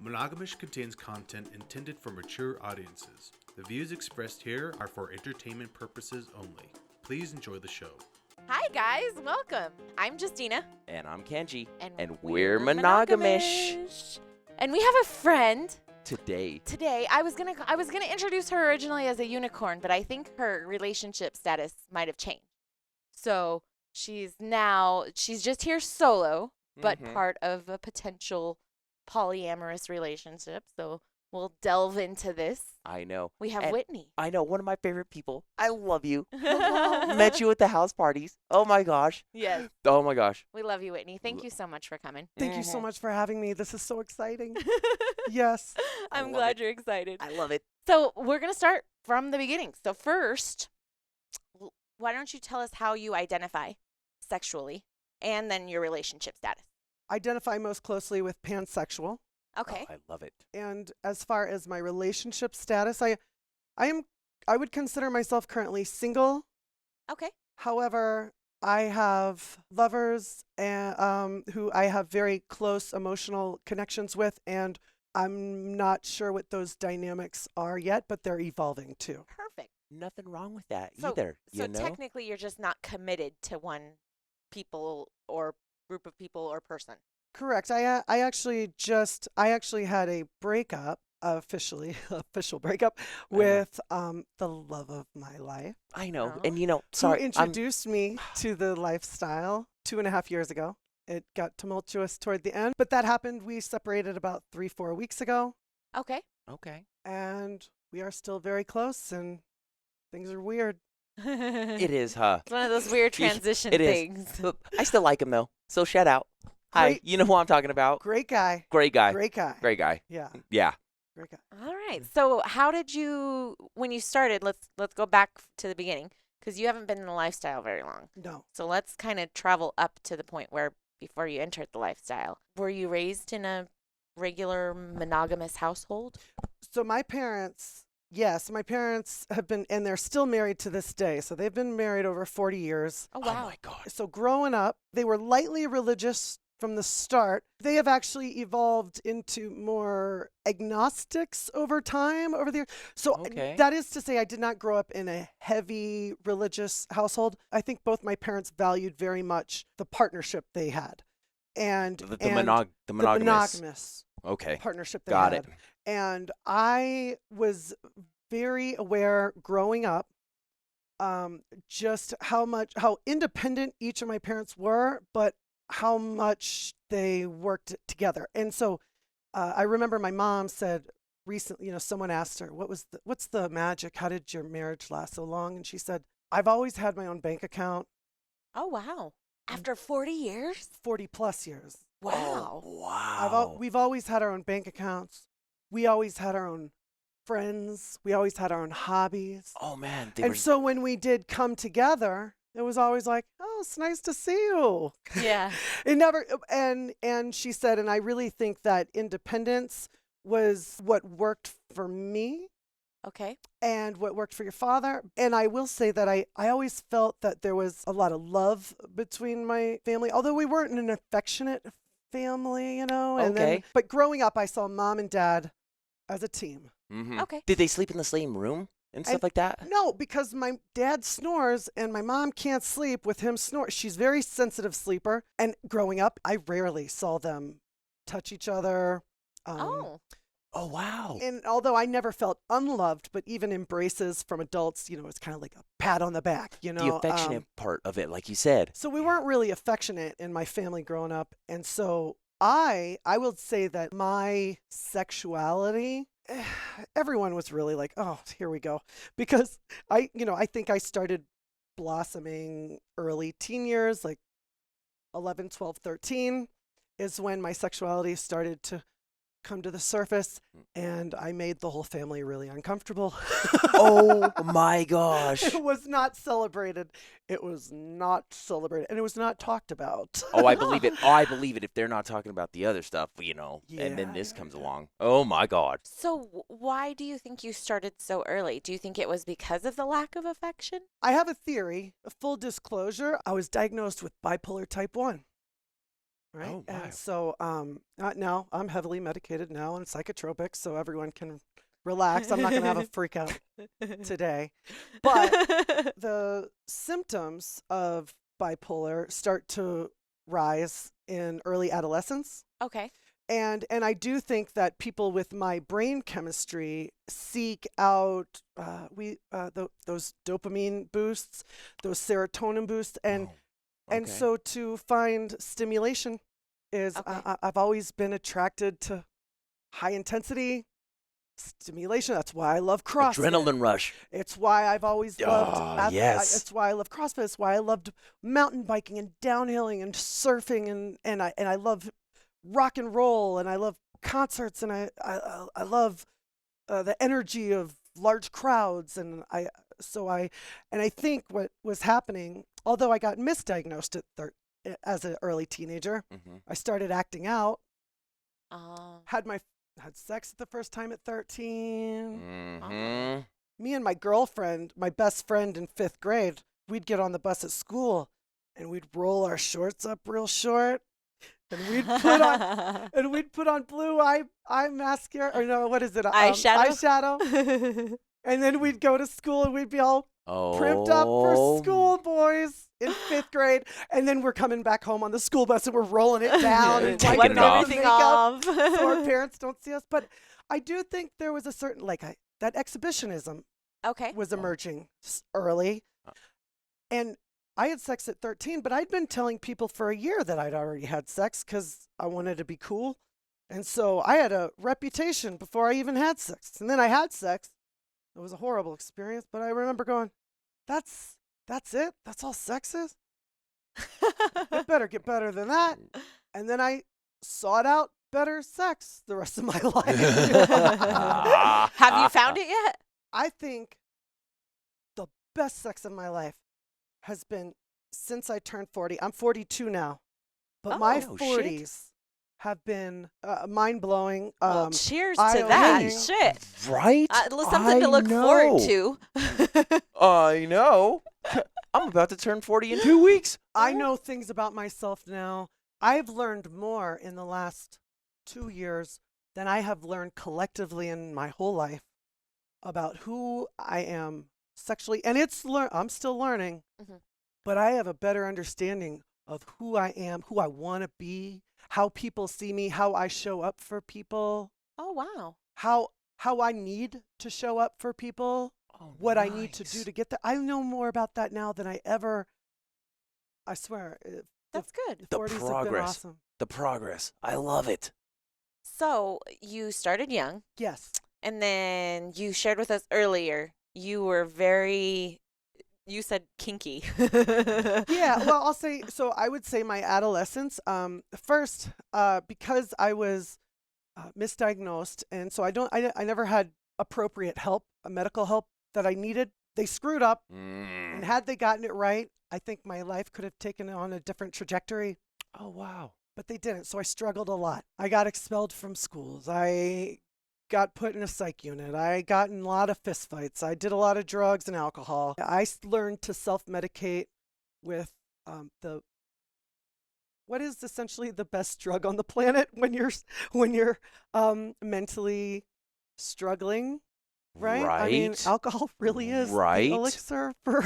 Monogam-ish contains content intended for mature audiences. The views expressed here are for entertainment purposes only. Please enjoy the show. Hi guys, welcome. I'm Justina. And I'm Kenji. And we're Monogam-ish. And we have a friend Today. I was gonna introduce her originally as a unicorn, but I think her relationship status might have changed. So she's just here solo, but part of a potential polyamorous relationship. So we'll delve into this. I know. We have Whitney. I know, one of my favorite people. I love you. Met you at the house parties. Oh my gosh. Yes. Oh my gosh. We love you, Whitney. Thank you so much for coming. Thank you so much for having me. This is so exciting. Yes. I'm glad you're excited. I love it. So we're going to start from the beginning. So first, why don't you tell us how you identify sexually and then your relationship status? Identify most closely with pansexual. Okay. Oh, I love it. And as far as my relationship status, I would consider myself currently single. Okay. However, I have lovers and who I have very close emotional connections with, and I'm not sure what those dynamics are yet, but they're evolving too. Perfect. Nothing wrong with that either. So technically you're just not committed to one people or group of people or person. Correct. I actually had a breakup, official breakup with the love of my life. I know. Oh. And sorry. Who introduced me to the lifestyle 2.5 years ago. It got tumultuous toward the end, but that happened. We separated about 3-4 weeks ago. Okay. Okay. And we are still very close, and things are weird. It is, huh? It's one of those weird transition things. But I still like him, though. So shout out. Hi. You know who I'm talking about. Great guy. Great guy. Great guy. Great guy. Yeah. Yeah. Great guy. All right. So how did you, when you started, let's go back to the beginning, because you haven't been in the lifestyle very long. No. So let's kind of travel up to the point where before you entered the lifestyle. Were you raised in a regular monogamous household? So my parents have been, and they're still married to this day. So they've been married over 40 years. Oh, wow. Oh my God. So growing up, they were lightly religious from the start. They have actually evolved into more agnostics over time, over the years. So that is to say, I did not grow up in a heavy religious household. I think both my parents valued very much the partnership they had. And the monogamous. Okay. Partnership they Got had. it. And I was very aware growing up just how independent each of my parents were, but how much they worked together. And so I remember my mom said recently, someone asked her, what's the magic? How did your marriage last so long? And she said, I've always had my own bank account. Oh, wow. After 40 years? 40 plus years. Wow. Oh, wow. We've always had our own bank accounts. We always had our own friends. We always had our own hobbies. Oh, man. So when we did come together, it was always like, oh, it's nice to see you. Yeah. It never, and she said, and I really think that independence was what worked for me. Okay. And what worked for your father. And I will say that I always felt that there was a lot of love between my family, although we weren't an affectionate family, Okay. But growing up, I saw mom and dad as a team. Mm-hmm. Okay. Did they sleep in the same room and stuff like that? No, because my dad snores and my mom can't sleep with him snore. She's a very sensitive sleeper. And growing up, I rarely saw them touch each other. Oh, wow. And although I never felt unloved, but even embraces from adults, it's kind of like a pat on the back, The affectionate part of it, like you said. So we weren't really affectionate in my family growing up. And so I will say that my sexuality, everyone was really like, oh, here we go. Because I think I started blossoming early teen years, like 11, 12, 13 is when my sexuality started to come to the surface, and I made the whole family really uncomfortable. Oh my gosh. It was not celebrated. It was not celebrated, and it was not talked about. Oh, I believe it. I believe it if they're not talking about the other stuff, and then this comes along. Oh my God. So why do you think you started so early? Do you think it was because of the lack of affection? I have a theory. A full disclosure, I was diagnosed with bipolar type 1. right? Oh, wow. And so now I'm heavily medicated now on psychotropics, so everyone can relax. I'm not going to have a freak out today. But the symptoms of bipolar start to rise in early adolescence. Okay. And I do think that people with my brain chemistry seek out those dopamine boosts, those serotonin boosts, and Okay. so to find stimulation is Okay. I've always been attracted to high intensity stimulation. That's why I love CrossFit. Adrenaline rush. It's why I've always loved. Yes. It's why I love CrossFit. It's why I loved mountain biking and downhilling and surfing and I love rock and roll and I love concerts and I love the energy of large crowds and I think what was happening, although I got misdiagnosed as an early teenager, I started acting out. Had sex the first time at 13. Me and my girlfriend, my best friend in 5th grade, we'd get on the bus at school and we'd roll our shorts up real short. And we'd put on blue eye mascara, or no, what is it? Eyeshadow. And then we'd go to school and we'd be all primped up for school, boys, in 5th grade. And then we're coming back home on the school bus and we're rolling it down and Taking wiping it off. everything off so our parents don't see us. But I do think there was a certain, that exhibitionism Okay. was emerging early. And I had sex at 13, but I'd been telling people for a year that I'd already had sex because I wanted to be cool. And so I had a reputation before I even had sex. And then I had sex. It was a horrible experience, but I remember going, that's it? That's all sex is? It better get better than that. And then I sought out better sex the rest of my life. Have you found it yet? I think the best sex of my life has been since I turned 40. I'm 42 now, but my 40s have been mind-blowing. Well, cheers to that. Shit. Right? Something to look forward to. I know. I'm about to turn 40 in 2 weeks. I know things about myself now. I've learned more in the last 2 years than I have learned collectively in my whole life about who I am sexually. And I'm still learning, but I have a better understanding of who I am, who I want to be, how people see me, how I show up for people. Oh, wow. How I need to show up for people, what I need to do to get there. I know more about that now than I swear. That's good. The 40s have been progress. awesome. The progress. I love it. So you started young. Yes. And then you shared with us earlier, you were you said kinky. Yeah, well, I would say my adolescence, first, because I was misdiagnosed, and so I never had appropriate help, medical help that I needed. They screwed up, and had they gotten it right, I think my life could have taken on a different trajectory. Oh, wow. But they didn't, so I struggled a lot. I got expelled from schools. I got put in a psych unit. I got in a lot of fistfights. I did a lot of drugs and alcohol. I learned to self-medicate with what is essentially the best drug on the planet when you're mentally struggling, right? I mean, alcohol really is the elixir for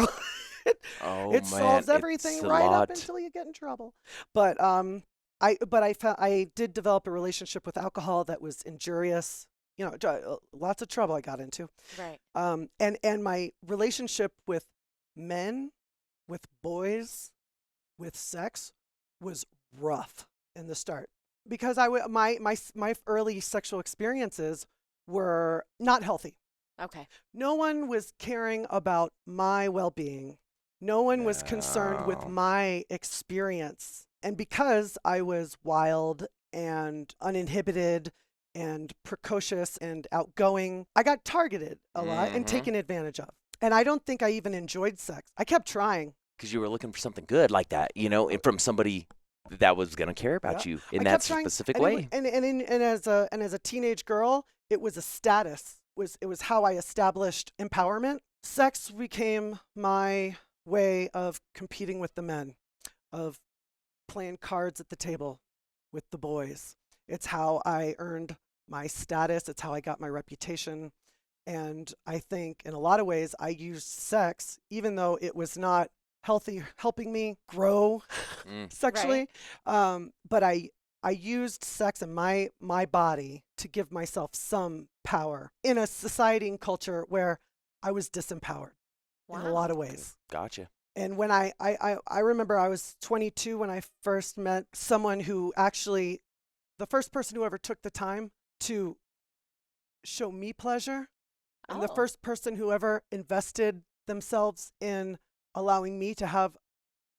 it solves everything right up until you get in trouble. But I did develop a relationship with alcohol that was injurious. You know, lots of trouble I got into. Right. And my relationship with men, with boys, with sex was rough in the start because my early sexual experiences were not healthy. Okay. No one was caring about my well-being. No one was concerned with my experience. And because I was wild and uninhibited and precocious and outgoing, I got targeted a lot and taken advantage of. And I don't think I even enjoyed sex. I kept trying. Because you were looking for something good like that, and from somebody that was going to care about you in that specific way. And as a teenage girl, it was a status. It was how I established empowerment. Sex became my way of competing with the men, of playing cards at the table, with the boys. It's how I earned my status. It's how I got my reputation. And I think in a lot of ways I used sex, even though it was not healthy, helping me grow sexually. But I used sex and my body to give myself some power in a society and culture where I was disempowered in a lot of ways. Gotcha. And when I remember I was 22 when I first met someone who actually, the first person who ever took the time to show me pleasure, and the first person who ever invested themselves in allowing me to have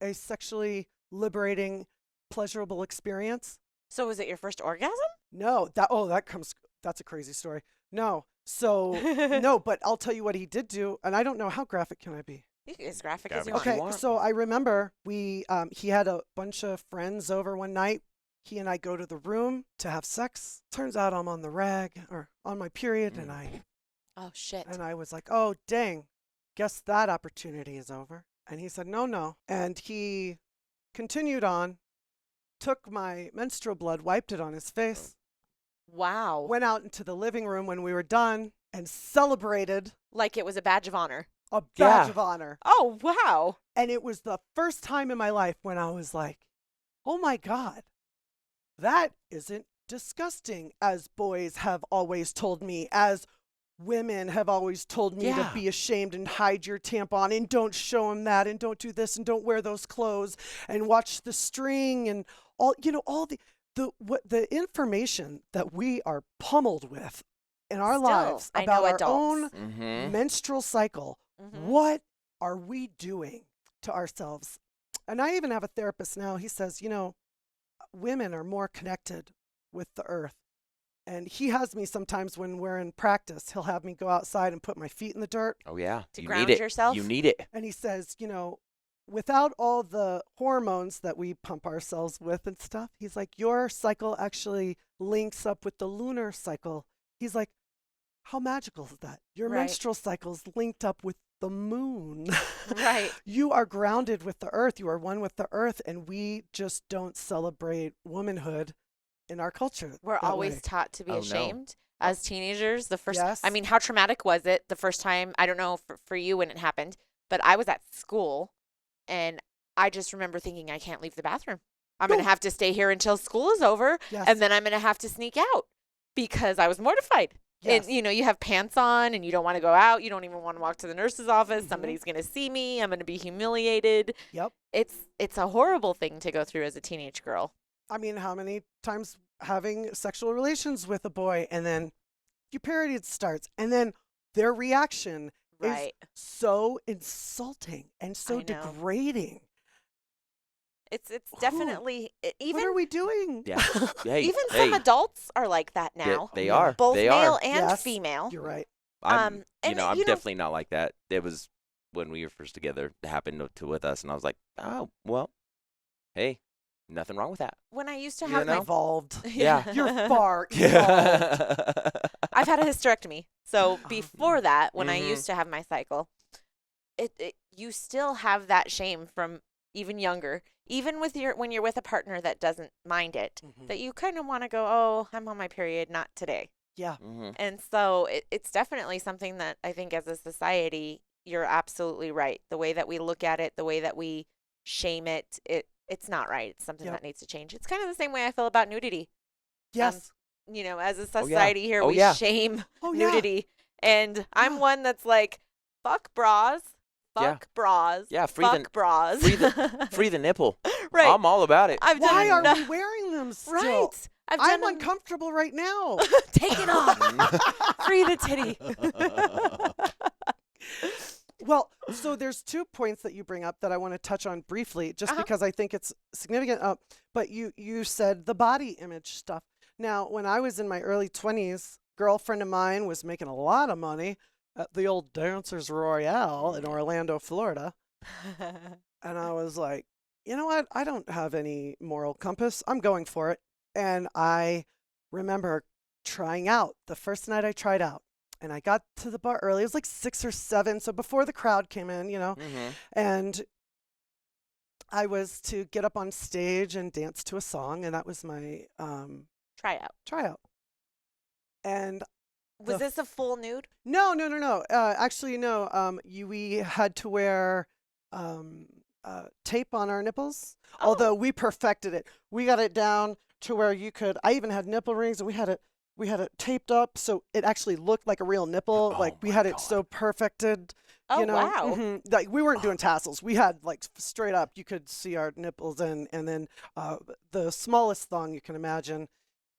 a sexually liberating, pleasurable experience. So was it your first orgasm? No, that's a crazy story. No. So, no, but I'll tell you what he did do, and I don't know, how graphic can I be? You can be as graphic as you Okay, want. so I remember he had a bunch of friends over one night. He and I go to the room to have sex. Turns out I'm on the rag, or on my period, and Oh, shit. And I was like, oh, dang, guess that opportunity is over. And he said, no. And he continued on, took my menstrual blood, wiped it on his face. Wow. Went out into the living room when we were done and celebrated. Like it was a badge of honor. A badge of honor. Oh, wow. And it was the first time in my life when I was like, oh my God, that isn't disgusting, as boys have always told me, as women have always told me to be ashamed and hide your tampon and don't show them that and don't do this and don't wear those clothes and watch the string and all the information that we are pummeled with in our lives about our own menstrual cycle. What are we doing to ourselves? And I even have a therapist now. He says, women are more connected with the earth. And he has me sometimes when we're in practice, he'll have me go outside and put my feet in the dirt. Oh, yeah. To you ground need it. yourself? You need it. And he says, without all the hormones that we pump ourselves with and stuff, he's like, your cycle actually links up with the lunar cycle. He's like, how magical is that? Your menstrual cycle's linked up with the moon. Right. You are grounded with the earth. You are one with the earth. And we just don't celebrate womanhood in our culture. We're always taught to be ashamed as teenagers. I mean, how traumatic was it the first time? I don't know for you when it happened, but I was at school and I just remember thinking, I can't leave the bathroom. I'm going to have to stay here until school is over. And then I'm going to have to sneak out because I was mortified. And, you have pants on and you don't want to go out. You don't even want to walk to the nurse's office. Somebody's going to see me. I'm going to be humiliated. Yep. It's a horrible thing to go through as a teenage girl. I mean, how many times having sexual relations with a boy and then your period starts and then their reaction is so insulting and so degrading. It's definitely even. What are we doing? Yeah. Hey, some adults are like that now. They are. Both they male are. and female. You're right. I'm definitely not like that. It was when we were first together. It happened with us, and I was like, oh well, hey. Nothing wrong with that. When I used to have evolved. Yeah. You're far evolved. I've had a hysterectomy. So before that, when I used to have my cycle, you still have that shame from even younger, even when you're with a partner that doesn't mind it, that you kind of want to go, oh, I'm on my period, not today. Yeah. And so it's definitely something that I think as a society, you're absolutely right. The way that we look at it, the way that we shame it, it's not right. It's something that needs to change. It's kind of the same way I feel about nudity. Yes. As a society here, we shame nudity. And I'm one that's like, fuck bras. Fuck bras. Yeah, fuck bras. Free the nipple. Right. I'm all about it. Why are we wearing them still? Right. I'm uncomfortable right now. Take it off. Free the titty. Well, so there's 2 points that you bring up that I want to touch on briefly, just because I think it's significant. But you said the body image stuff. Now, when I was in my early 20s, girlfriend of mine was making a lot of money at the old Dancers Royale in Orlando, Florida. And I was like, you know what? I don't have any moral compass. I'm going for it. And I remember trying out the first night I tried out. And I got to the bar early. It was like 6 or 7, so before the crowd came in, And I was to get up on stage and dance to a song, and that was my tryout. And was this a full nude? No. Actually, no. We had to wear tape on our nipples. Oh. Although we perfected it, we got it down to where you could. I even had nipple rings, and we had it taped up so it actually looked like a real nipple. Oh like we my had it God. so perfected. Oh, You know? wow. Mhm. Like we weren't doing tassels. We had like straight up. You could see our nipples and then the smallest thong you can imagine.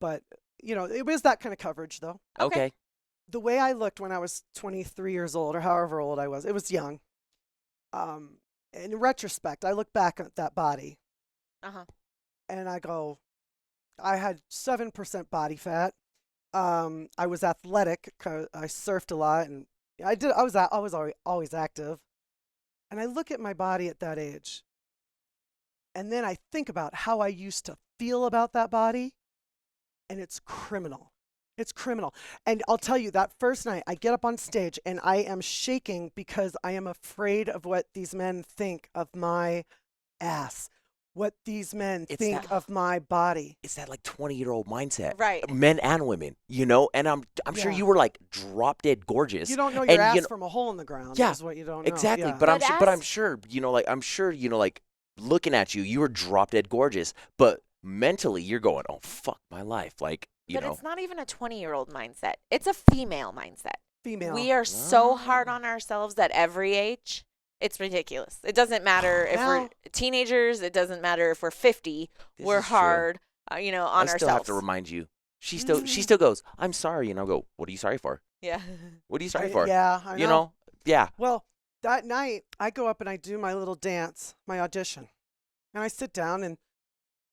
But it was that kind of coverage though. Okay. The way I looked when I was 23 years old or however old I was, it was young. In retrospect, I look back at that body and I go, I had 7% body fat. I was athletic 'cause I surfed a lot and I was always active. And I look at my body at that age. And then I think about how I used to feel about that body, and it's criminal. It's criminal. And I'll tell you, that first night, I get up on stage, and I am shaking because I am afraid of what these men think of my ass, what these men think of my body. It's that like 20-year-old mindset. Right. Men and women, and I'm sure Yeah. you were like drop dead gorgeous. You don't know your And, ass from a hole in the ground. Yeah, Is what you don't know. exactly. Yeah. But I'm But sure, looking at you, you were drop dead gorgeous, but mentally you're going, oh fuck my life, like But it's not even a 20-year-old mindset. It's a female mindset. Female. We are so hard on ourselves at every age. It's ridiculous. It doesn't matter if we're teenagers. It doesn't matter if we're 50. This We're is true. hard, on ourselves. I still have to remind you. She still goes, I'm sorry, and I'll go, what are you sorry for? Yeah. What are you sorry for? Yeah, I know. Yeah. Well, that night, I go up and I do my little dance, my audition. And I sit down and,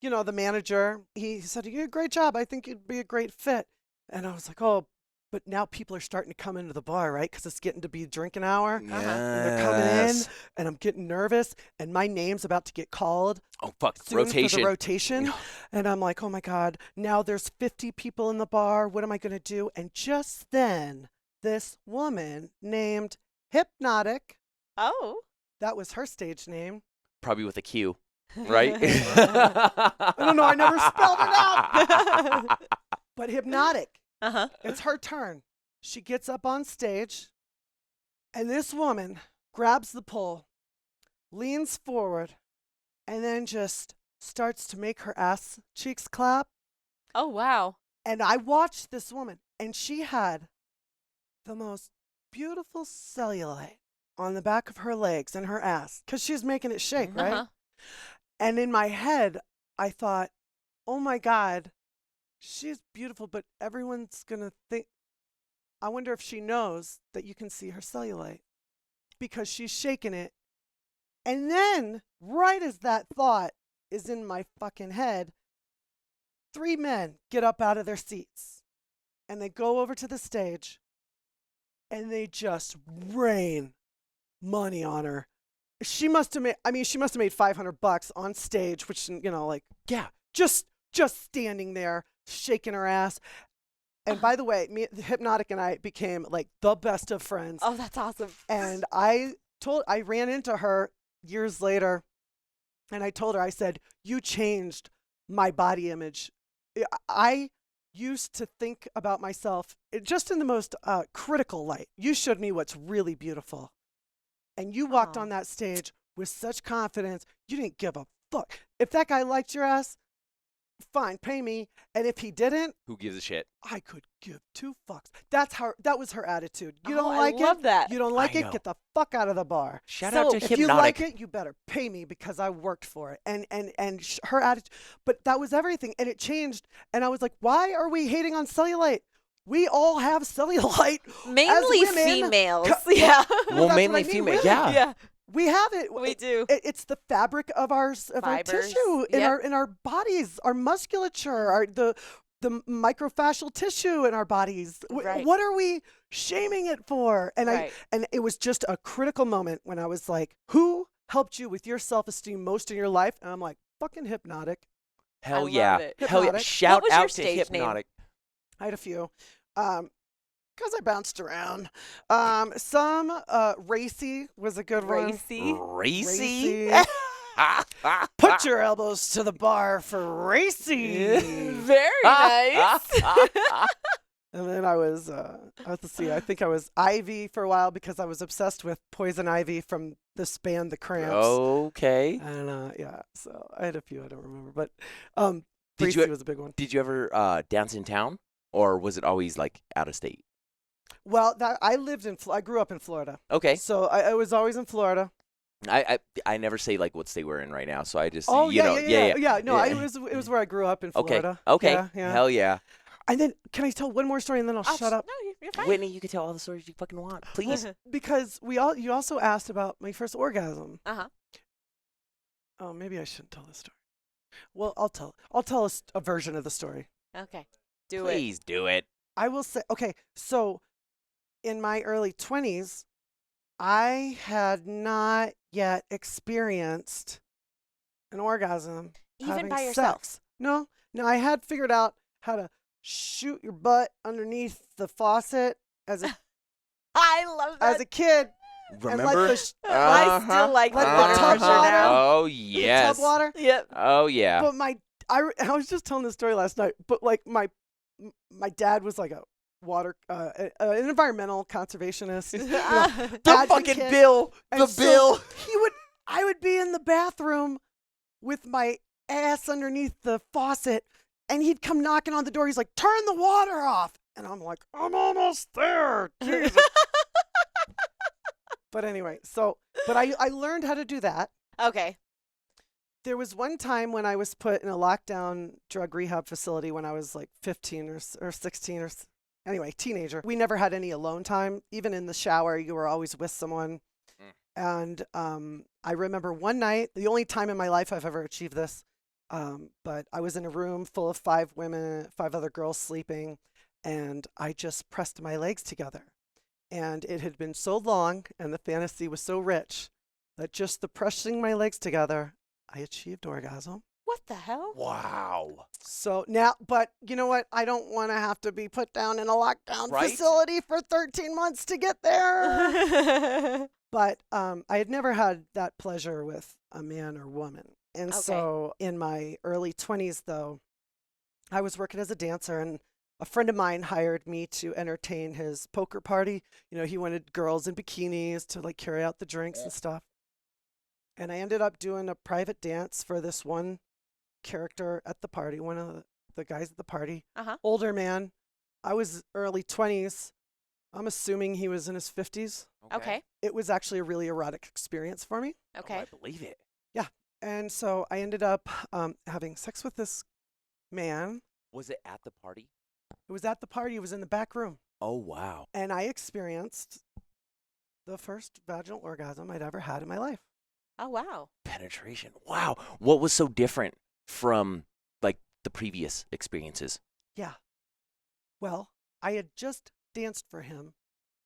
the manager, he said, you did a great job. I think you'd be a great fit. And I was like, oh, but now people are starting to come into the bar, right? Because it's getting to be drinking hour. Yes. And they're coming in, and I'm getting nervous, and my name's about to get called. Oh, fuck. Soon Rotation. For the rotation. And I'm like, oh my God, now there's 50 people in the bar. What am I going to do? And just then, this woman named Hypnotic, that was her stage name. Probably with a Q, right? I don't know. I never spelled it out. But Hypnotic. It's her turn. She gets up on stage, and this woman grabs the pole, leans forward, and then just starts to make her ass cheeks clap. Oh, wow. And I watched this woman, and she had the most beautiful cellulite on the back of her legs and her ass because she's making it shake, right? And in my head, I thought, oh my God, she's beautiful, but everyone's going to think, I wonder if she knows that you can see her cellulite because she's shaking it. And then, right as that thought is in my fucking head, 3 men get up out of their seats and they go over to the stage and they just rain money on her. She must have made $500 on stage, which, just standing there, shaking her ass. And by the way, Hypnotic and I became like the best of friends. Oh, that's awesome. And I ran into her years later and I told her, I said, you changed my body image. I used to think about myself just in the most critical light. You showed me what's really beautiful. And you walked on that stage with such confidence. You didn't give a fuck. If that guy liked your ass, fine, pay me. And if he didn't, who gives a shit? I could give 2 fucks. That was her attitude. You don't like I love that. You don't like I it? know. Get the fuck out of the bar. Shout out to if Hypnotic. you like it, you better pay me because I worked for it. And her attitude, but that was everything. And it changed. And I was like, why are we hating on cellulite? We all have cellulite. Mainly as women. females. Yeah. Well, that's mainly what I mean, female. women. Yeah. Yeah. We have it. We do. It's the fabric of our Fibers. tissue in Yep. our bodies, our musculature, the microfascial tissue in our bodies. Right. What are we shaming it for? And Right. and it was just a critical moment when I was like, who helped you with your self-esteem most in your life? And I'm like, fucking Hypnotic. Hell I yeah. love it. Hell yeah. Hypnotic. Shout What was your out to stage name? Hypnotic. I had a few. Because I bounced around. Some Racy was a good one. Racy. Racy? Racy. Put your elbows to the bar for racing. Very nice. And then I was, let's see, I think I was Ivy for a while because I was obsessed with Poison Ivy from this band, The Cramps. Okay. And yeah, so I had a few I don't remember, but Did Gracie was a big one. Did you ever dance in town, or was it always like out of state? Well, I grew up in Florida. Okay. So I was always in Florida. I never say like what state we're in right now, so I just Oh, you know, yeah. No, Yeah. it was where I grew up in Florida. Okay. Yeah. Hell yeah. And then, can I tell one more story and then I'll shut up? No, you're fine. Whitney, you can tell all the stories you fucking want, please. Because you also asked about my first orgasm. Uh-huh. Oh, maybe I shouldn't tell this story. Well, I'll tell a version of the story. Okay. Do Please do it. I will say, okay, so in my early 20s, I had not yet experienced an orgasm. Even having by yourself? Sex. No, I had figured out how to shoot your butt underneath the faucet as a I love that. as a kid. Remember? And let the I still like the Like the water tub pressure water? now. Oh the yes. tub water. Yep. Oh yeah. But I was just telling this story last night. But like my dad was like a water an environmental conservationist. You know, The fucking advocate. bill. And The so bill. I would be in the bathroom with my ass underneath the faucet, and he'd come knocking on the door. He's like, "Turn the water off," and I'm like, "I'm almost there." Jesus. But anyway, but I learned how to do that. Okay. There was one time when I was put in a lockdown drug rehab facility when I was like 15 or 16 or anyway, teenager. We never had any alone time. Even in the shower, you were always with someone. And I remember one night, the only time in my life I've ever achieved this, but I was in a room full of 5 women, 5 other girls sleeping, and I just pressed my legs together. And it had been so long, and the fantasy was so rich, that just the pressing my legs together, I achieved orgasm. What the hell? Wow. So now, but you know what? I don't want to have to be put down in a lockdown Right? facility for 13 months to get there. But I had never had that pleasure with a man or woman. And so in my early 20s, though, I was working as a dancer, and a friend of mine hired me to entertain his poker party. You know, he wanted girls in bikinis to like carry out the drinks and stuff. And I ended up doing a private dance for this one character at the party, one of the guys at the party. Uh-huh. Older man. I was early 20s. I'm assuming he was in his 50s. Okay. It was actually a really erotic experience for me. Okay. Oh, I believe it. Yeah. And so I ended up having sex with this man. Was it at the party? It was at the party. It was in the back room. Oh wow. And I experienced the first vaginal orgasm I'd ever had in my life. Oh, wow. Penetration. Wow. What was so different from like the previous experiences? Yeah. Well, I had just danced for him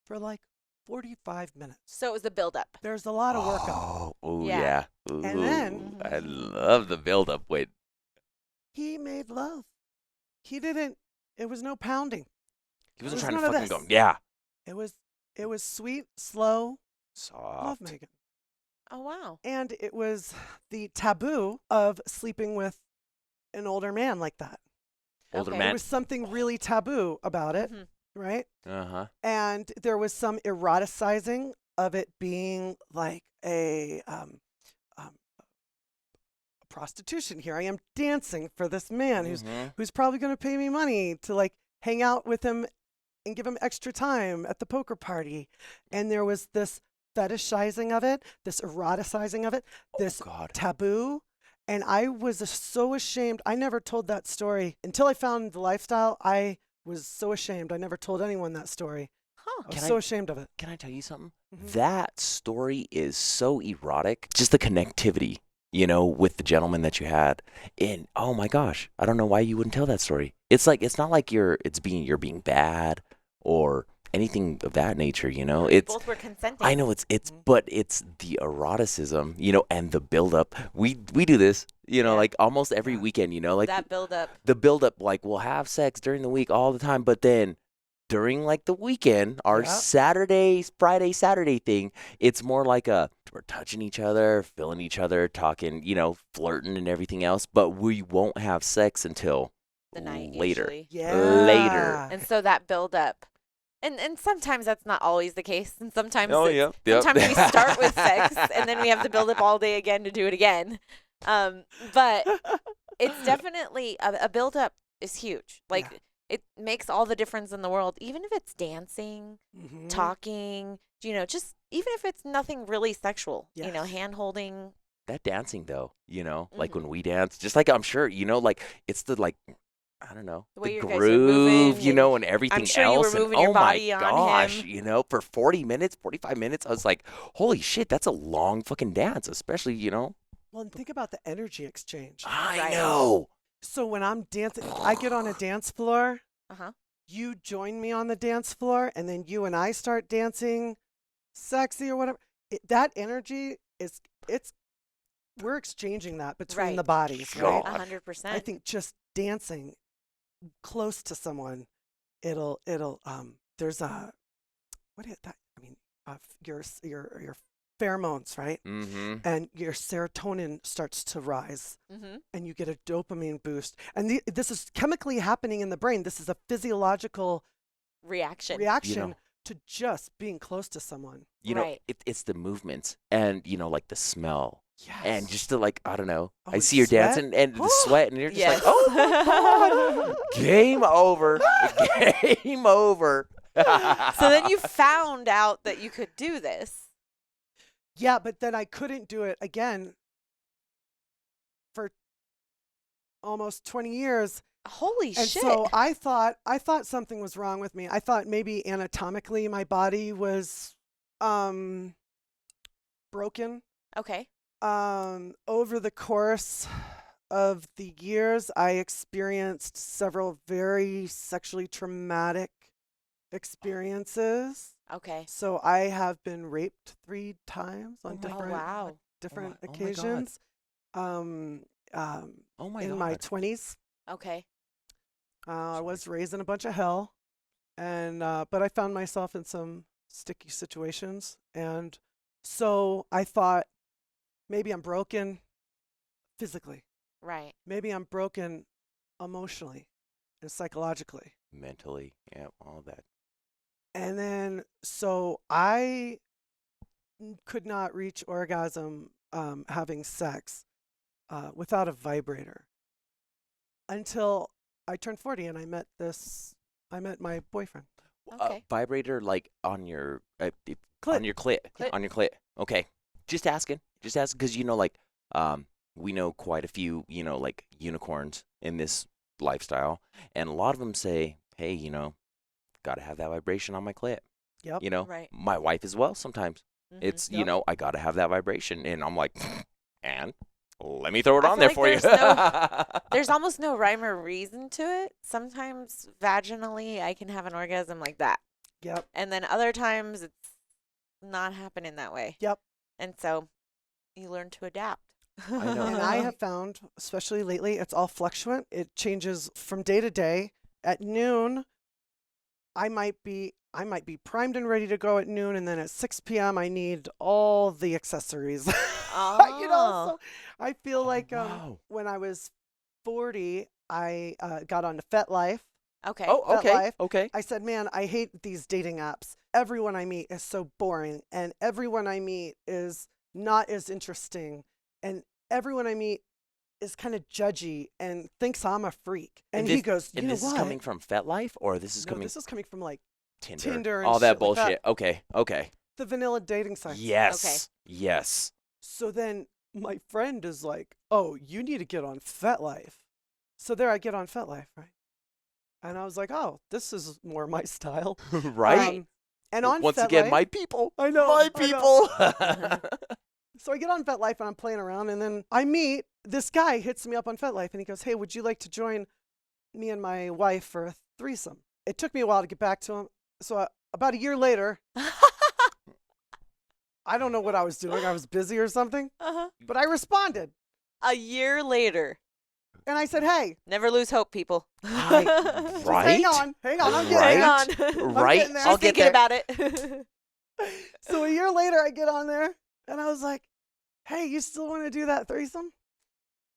for like 45 minutes. So it was a build-up. There's a lot of work up. Oh Yeah. yeah. Ooh, And then- I love the build up. Wait. He made love. It was no pounding. He wasn't It was trying to none of fucking this. go. Yeah. It was sweet, slow Soft. lovemaking. Oh, wow. And it was the taboo of sleeping with an older man like that. Older Okay. There man. was something really taboo about it, Mhm. right? Uh-huh. And there was some eroticizing of it being like a prostitution. Here I am dancing for this man Mhm. who's probably going to pay me money to like hang out with him and give him extra time at the poker party. And there was this fetishizing of it, this eroticizing of it, this Oh God. taboo. And I was so ashamed. I never told that story until I found the lifestyle. I was so ashamed. I never told anyone that story. Huh. I was Can so I- ashamed of it. Can I tell you something? Mhm. That story is so erotic. Just the connectivity, you know, with the gentleman that you had. And oh my gosh, I don't know why you wouldn't tell that story. It's not like you're being bad or anything of that nature, you know. It's Both were consenting. I know it's Mhm. but it's the eroticism, you know, and the build up. We do this, you know, Yeah. like almost every Yeah. weekend, you know, like that build-up. the build up, like we'll have sex during the week all the time, but then during like the weekend, our Yeah. Friday, Saturday thing, it's more like we're touching each other, feeling each other, talking, flirting and everything else, but we won't have sex until the night later. usually. Later. And so that build up. And sometimes that's not always the case. And sometimes Yep. sometimes we start with sex and then we have to build up all day again to do it again. But it's definitely a build up is huge. Like it makes all the difference in the world, even if it's dancing, talking, just even if it's nothing really sexual, hand holding. That dancing though, like when we dance, just like I'm sure, like it's the like I don't know, the way the you guys are groove, moving, and everything I'm sure else. you were moving and your oh my body on gosh, him. For 40 minutes, 45 minutes, I was like, holy shit, that's a long fucking dance, especially, Well, and think about the energy exchange. I know. So when I'm dancing, I get on a dance floor. You join me on the dance floor, and then you and I start dancing sexy or whatever. That energy we're exchanging that between the bodies, right? 100%. I think just dancing close to someone, there's your pheromones, right? And your serotonin starts to rise, and you get a dopamine boost. And this is chemically happening in the brain. This is a physiological reaction to just being close to someone. It's the movements and, like the smell. Yes. And just to like, I don't know, I and see her sweat? dancing and the sweat and you're just Yes. like, oh my God, game over, game over. So then you found out that you could do this. Yeah, but then I couldn't do it again for almost 20 years. Holy And shit. so I thought something was wrong with me. I thought maybe anatomically my body was broken. Okay. Over the course of the years, I experienced several very sexually traumatic experiences. Okay. So I have been raped 3 times on different Oh my occasions. oh my in God. my 20s. Okay. I was raised in a bunch of hell, and but I found myself in some sticky situations, and so I thought maybe I'm broken physically. Right. Maybe I'm broken emotionally and psychologically. Mentally, yeah, all that. And then so I could not reach orgasm having sex without a vibrator until I turned 40 and I met my boyfriend. Okay. Vibrator like on your Clit. on your clit. Clit. On your clit. Okay. Just asking because we know quite a few, like unicorns in this lifestyle, and a lot of them say, hey, got to have that vibration on my clit. Yep. Right. My wife as well sometimes. It's, Yep. I got to have that vibration, and I'm like, and let me throw it I on feel there like for you. There's almost no rhyme or reason to it. Sometimes vaginally I can have an orgasm like that. Yep. And then other times it's not happening that way. Yep. And so you learn to adapt. I know. And I have found, especially lately, it's all fluctuant. It changes from day to day. At noon, I might be primed and ready to go at noon, and then at 6 p.m. I need all the accessories. Oh. So I feel like wow. when I was 40, I got onto FetLife. Okay. Oh, okay. FetLife. Okay. I said, man, I hate these dating apps. Everyone I meet is so boring, and everyone I meet is not as interesting, and everyone I meet is kind of judgy and thinks I'm a freak. And he goes, you and know this what? is coming from FetLife, or this is No, coming this is coming from like Tinder and all that shit like bullshit. that. Okay. Okay. The vanilla dating sites. Yes. Yes. So then my friend is like, oh, you need to get on FetLife. So there I get on FetLife, right? And I was like, oh, this is more my style. Right. And on Once FetLife, again, my people. I know. My I know. people. So I get on FetLife and I'm playing around, and then I meet this guy hits me up on FetLife, and he goes, hey, would you like to join me and my wife for a threesome? It took me a while to get back to him. So about a year later, I don't know what I was doing. I was busy or something, but I responded. A year later. And I said, hey. Never lose hope, people. Right. Just hang on. I'm getting Right. there. I'm Right. getting there. I'll She's get thinking there. about it. So a year later, I get on there, And I was like, hey, you still want to do that threesome?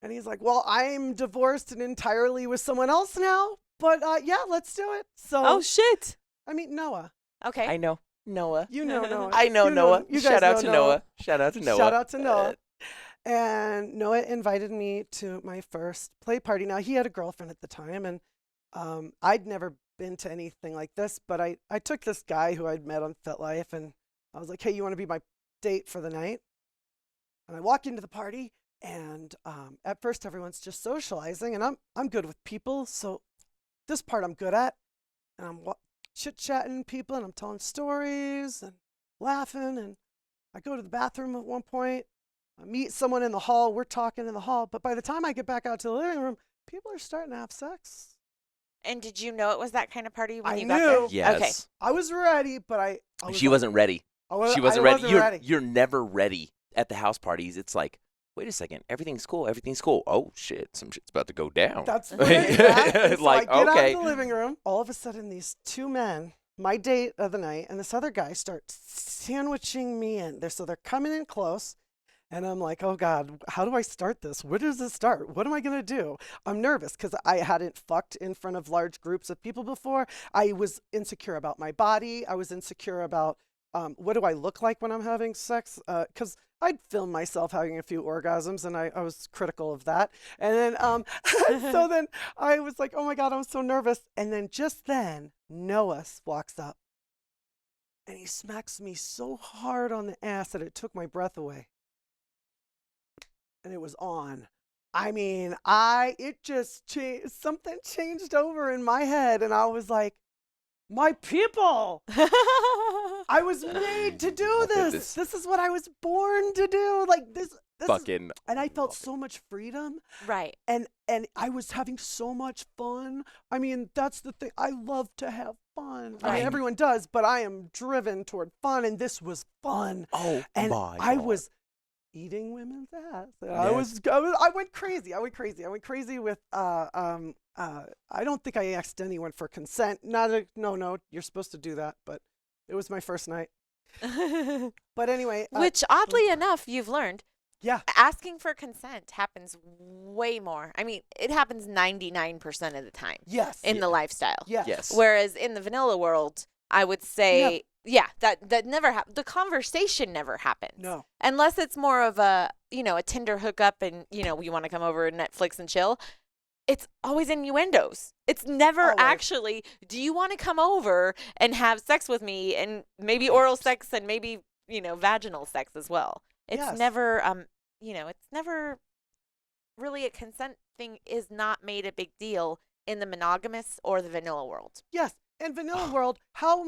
And he's like, well, I'm divorced and entirely with someone else now. But yeah, let's do it. So, Oh, shit. I mean, Noah. Okay. I know Noah. You know Noah. I know You Noah. You guys Shout out know to Noah. Shout out to Noah. Shout out to Noah. And Noah invited me to my first play party. Now, he had a girlfriend at the time, and I'd never been to anything like this, but I took this guy who I'd met on FetLife, and I was like, hey, you want to be my date for the night? And I walk into the party, and at first everyone's just socializing, and I'm good with people, so this part I'm good at. And I'm chit-chatting people, and I'm telling stories and laughing, and I go to the bathroom at one point. I meet someone in the hall. We're talking in the hall. But by the time I get back out to the living room, people are starting to have sex. And did you know it was that kind of party when I you knew. got there? Yes. Okay. I was ready, but I She wasn't ready. She wasn't I ready. wasn't ready. You're never ready at the house parties. It's like, wait a second, everything's cool. Everything's cool. Oh shit, some shit's about to go down. That's what I so like, I get okay. out of the living room. All of a sudden, these two men, my date of the night, and this other guy start sandwiching me in. So they're coming in close. And I'm like, oh God, how do I start this? Where does this start? What am I going to do? I'm nervous because I hadn't fucked in front of large groups of people before. I was insecure about my body. I was insecure about what do I look like when I'm having sex? Because I'd filmed myself having a few orgasms, and I was critical of that. And then, so then I was like, oh my God, I'm so nervous. And then just then, Noah walks up, and he smacks me so hard on the ass that it took my breath away. And it was on. I mean, it just changed. Something changed over in my head, and I was like, my people. I was made to do this. This is what I was born to do. Like this Fucking. and I felt so much freedom. Right. And I was having so much fun. I mean, that's the thing. I love to have fun. I mean, everyone does, but I am driven toward fun, and this was fun. Oh and my I God. was eating women's ass. Yes. I went crazy. I went crazy with I don't think I asked anyone for consent. No, you're supposed to do that, but it was my first night. But anyway, Which oddly enough, you've learned, yeah, asking for consent happens way more. I mean, it happens 99% of the time yes, in the lifestyle. Yes. Whereas in the vanilla world, I would say, that never happens. The conversation never happens. No. Unless it's more of a, a Tinder hookup and, you want to come over and Netflix and chill. It's always innuendos. It's never Always. actually, do you want to come over and have sex with me, and maybe oral sex and maybe, vaginal sex as well. It's Yes. never, it's never really a consent thing is not made a big deal in the monogamous or the vanilla world. Yes. In vanilla world, how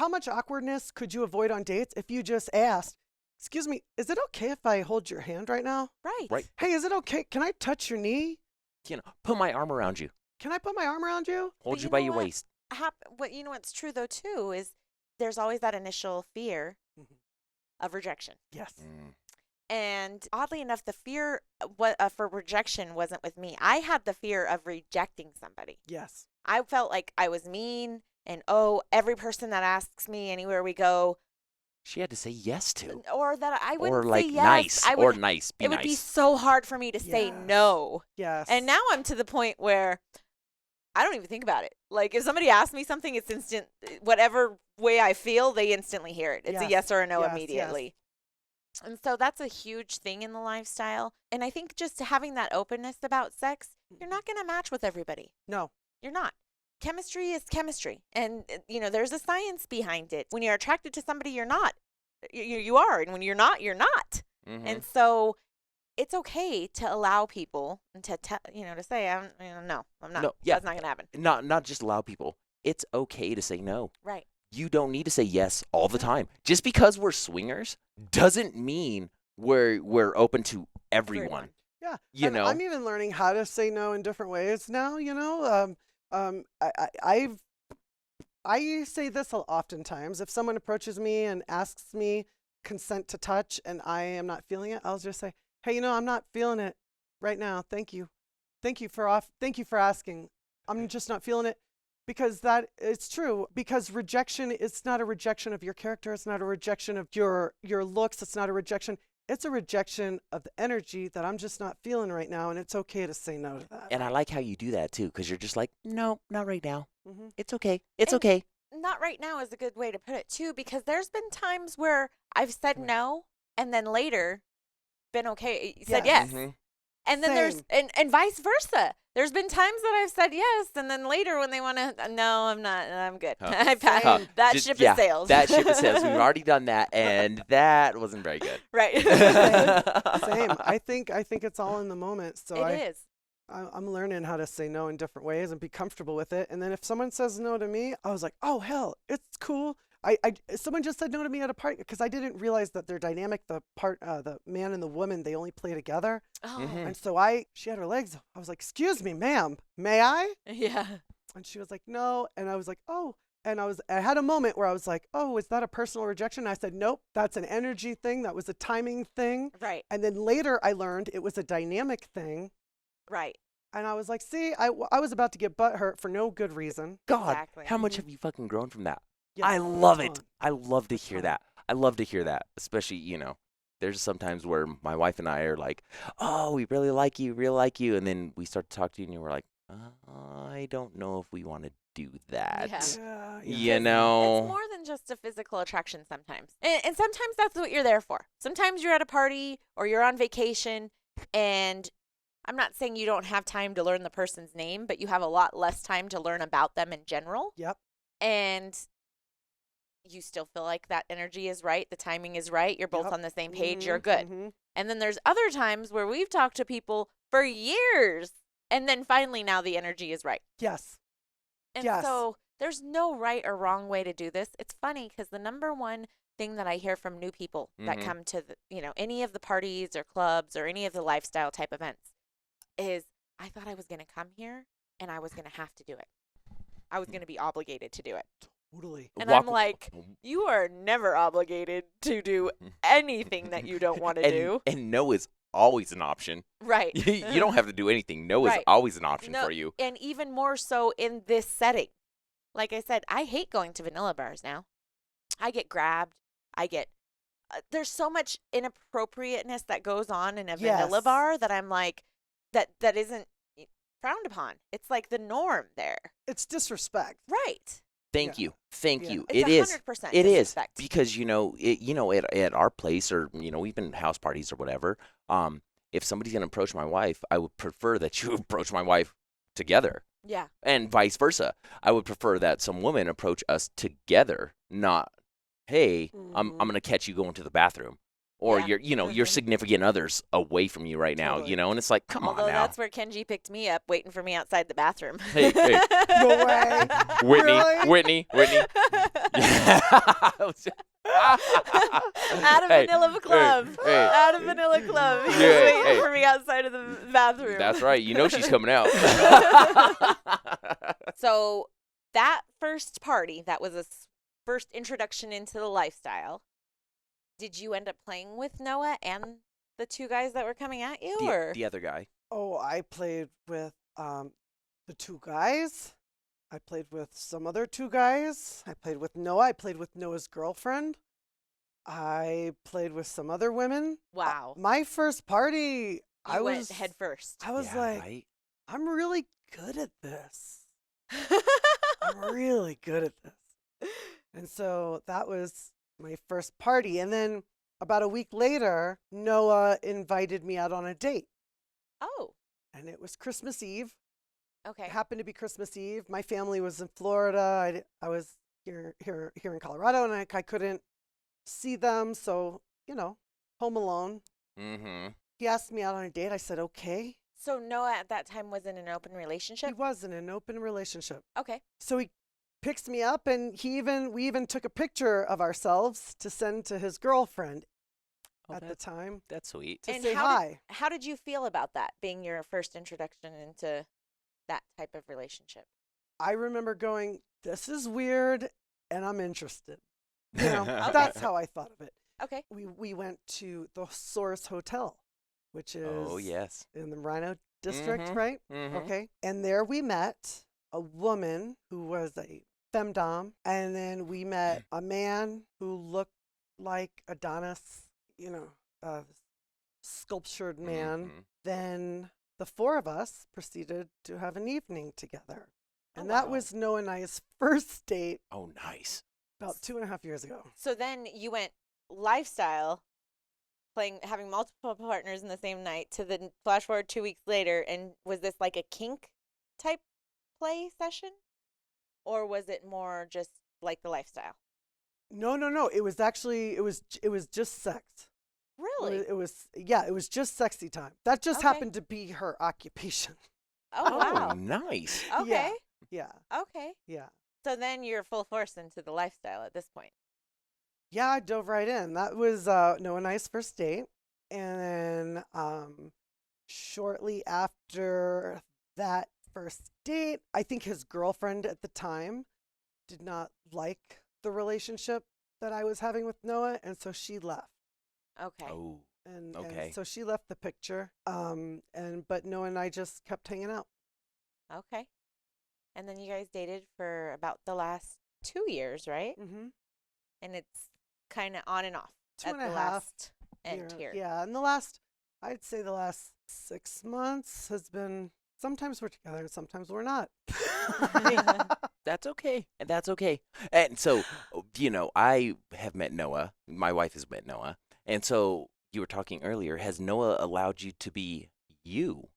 much awkwardness could you avoid on dates if you just asked, excuse me, is it okay if I hold your hand right now? Right. Hey, is it okay? Can I touch your knee? Put my arm around you. Can I put my arm around you? Hold But you you by know your what? waist. What's true though too is there's always that initial fear Mhm. of rejection. Yes. And oddly enough, the fear for rejection wasn't with me. I had the fear of rejecting somebody. Yes. I felt like I was mean, and every person that asks me anywhere we go, She had to say yes to. or that I wouldn't Or like say yes. nice. I would, Or nice. Be it would be nice. so hard for me to say Yes. no. Yes. And now I'm to the point where I don't even think about it. Like if somebody asks me something, it's instant. Whatever way I feel, they instantly hear it. It's a Yes. yes or a no Yes, immediately. And so that's a huge thing in the lifestyle. And I think just having that openness about sex, you're not going to match with everybody. No. You're not. Chemistry is chemistry. And, there's a science behind it. When you're attracted to somebody, you're not. You are. And when you're not, you're not. Mhm. And so it's okay to allow people and to say, no, I'm not. No, yeah. That's not going to happen. Not just allow people. It's okay to say no. Right. You don't need to say yes all the time. Just because we're swingers doesn't mean we're open to everyone. Yeah. You And know? I'm even learning how to say no in different ways now, I say this oftentimes. If someone approaches me and asks me consent to touch and I am not feeling it, I'll just say, hey, I'm not feeling it right now. Thank you. Thank you for asking. I'm just not feeling it. Because that it's true. Because rejection, it's not a rejection of your character. It's not a rejection of your looks. It's not a rejection. It's a rejection of the energy that I'm just not feeling right now, and it's okay to say no to that. And I like how you do that too, because you're just like, no, not right now. Mm-hmm. It's okay. It's And okay. Not right now is a good way to put it too, because there's been times where I've said no and then later been okay, said yes. Mm-hmm. And then there's, Same. and vice versa. There's been times that I've said yes, and then later when they want to, no, I'm not, I'm good. Huh. I passed. Same. That Just- ship yeah, has sailed. That ship has sailed. We've already done that, and that wasn't very good. Right. Same. I think it's all in the moment. So It is. I'm learning how to say no in different ways and be comfortable with it. And then if someone says no to me, I was like, oh hell, it's cool. Someone just said no to me at a party because I didn't realize that their dynamic, the man and the woman, they only play together. Oh. Mhm. And so she had her legs. I was like, excuse me, ma'am, may I? Yeah. And she was like, no. And I was like, oh. And I had a moment where I was like, oh, is that a personal rejection? And I said, nope, that's an energy thing. That was a timing thing. Right. And then later I learned it was a dynamic thing. Right. And I was like, see, I was about to get butthurt for no good reason. God, Exactly. how much have you fucking grown from that? Yeah, I a love it. ton. I love to A hear ton. that. I love to hear that, especially, there's sometimes where my wife and I are like, oh, we really like you. And then we start to talk to you and we're like, I don't know if we want to do that. Yeah. You It's know? more than just a physical attraction sometimes. And sometimes that's what you're there for. Sometimes you're at a party or you're on vacation, and I'm not saying you don't have time to learn the person's name, but you have a lot less time to learn about them in general. Yep. And you still feel like that energy is right, the timing is right, you're both Yep. on the same page, Mhm, you're good. mhm. And then there's other times where we've talked to people for years, and then finally now the energy is right. Yes. And Yes. so there's no right or wrong way to do this. It's funny because the number one thing that I hear from new people that Mhm. come to any of the parties or clubs or any of the lifestyle type events is, I thought I was going to come here and I was going to have to do it. I was going to be obligated to do it. Totally. And I'm like, you are never obligated to do anything that you don't want to do. And no is always an option. Right. You don't have to do anything. No is Right. always an option No, for you. And even more so in this setting. Like I said, I hate going to vanilla bars now. I get grabbed. There's so much inappropriateness that goes on in a vanilla Yes. bar that I'm like, that isn't frowned upon. It's like the norm there. It's disrespect. Right. Thank Yeah. you. Thank Yeah. you. It's It is. 100% It is disrespect. because at our place or we've been house parties or whatever. If somebody's gonna approach my wife, I would prefer that you approach my wife together, Yeah. and vice versa. I would prefer that some women approach us together, not, hey, I'm Mhm. gonna catch you going to the bathroom, or Yeah. your significant others away from you right now, Totally. and it's like, come Although on now, that's where Kenji picked me up, waiting for me outside the bathroom. Hey, hey. No way. Whitney. Really? Out of Hey, Vanilla Club. hey. Out of Vanilla Club. He was Yeah, waiting hey. for me outside of the bathroom. That's right. She's coming out. So that first party, that was a first introduction into the lifestyle. Did you end up playing with Noah and the two guys that were coming at you, or the other guy. Oh, I played with the two guys. I played with some other two guys. I played with Noah. I played with Noah's girlfriend. I played with some other women. wow, My first party, you went head first? I was Yeah, like, right? I'm really good at this. I'm really good at this. And so that was my first party. And then about a week later, Noah invited me out on a date. Oh, And it was Christmas Eve. okay. It happened to be Christmas Eve. My family was in Florida. I was here in Colorado, and I couldn't see them. So, home alone. Mm-hmm. He asked me out on a date. I said, okay. So Noah at that time was in an open He relationship? was in an open relationship. Okay. So he picks me up, and we even took a picture of ourselves to send to his girlfriend at the time That's sweet. to And say how hi. How did you feel about that being your first introduction into that type of relationship? I remember going, this is weird, and I'm interested. Okay. That's how I thought of it. Okay. We went to the Source Hotel, which is Oh yes. in the Rhino district, Mhm. right? Mm-hmm. Okay. And there we met a woman who was a femdom, and then we met a man who looked like Adonis, a sculptured man. Then the four of us proceeded to have an evening together. And that was Noah and I's first date. Oh, nice. About 2.5 years ago. So then you went lifestyle, having multiple partners in the same night, to the flash forward 2 weeks later. And was this like a kink type play session? Or was it more just like the lifestyle? No. It was actually, it was just sex. Really? It was just sexy time. That just happened to be her occupation. Oh, wow. Oh, nice. Okay. Yeah. Okay. Yeah. So then you're full force into the lifestyle at this point. Yeah, I dove right in. That was Noah and I's first date. And then shortly after that first date, I think his girlfriend at the time did not like the relationship that I was having with Noah, and so she left. Okay. Oh, And okay. so she left the picture. But Noah and I just kept hanging out. Okay. And then you guys dated for about the last 2 years, right? Mm-hmm. And it's kind of on and off. Two at and a the half last end here. Yeah, and I'd say the last 6 months has been, sometimes we're together and sometimes we're not. That's okay. And that's okay. And so, I have met Noah. My wife has met Noah. And so you were talking earlier, has Noah allowed you to be you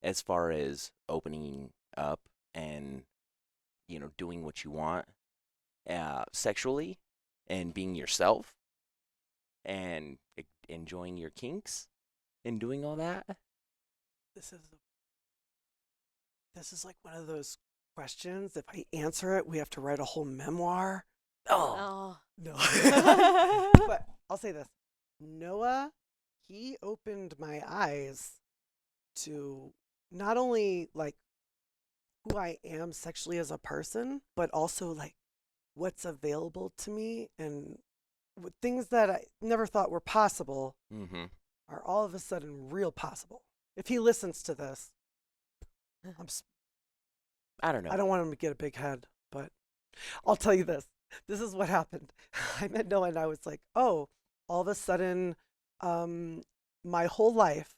as far as opening up and, doing what you want sexually and being yourself and enjoying your kinks and doing all that? This is like one of those questions. If I answer it, we have to write a whole memoir. Oh. No. But I'll say this. Noah, he opened my eyes to not only like who I am sexually as a person, but also like what's available to me, and things that I never thought were possible are all of a sudden real possible. If he listens to this, I don't know. I don't want him to get a big head, but I'll tell you this. This is what happened. I met Noah and I was like, oh, all of a sudden, my whole life,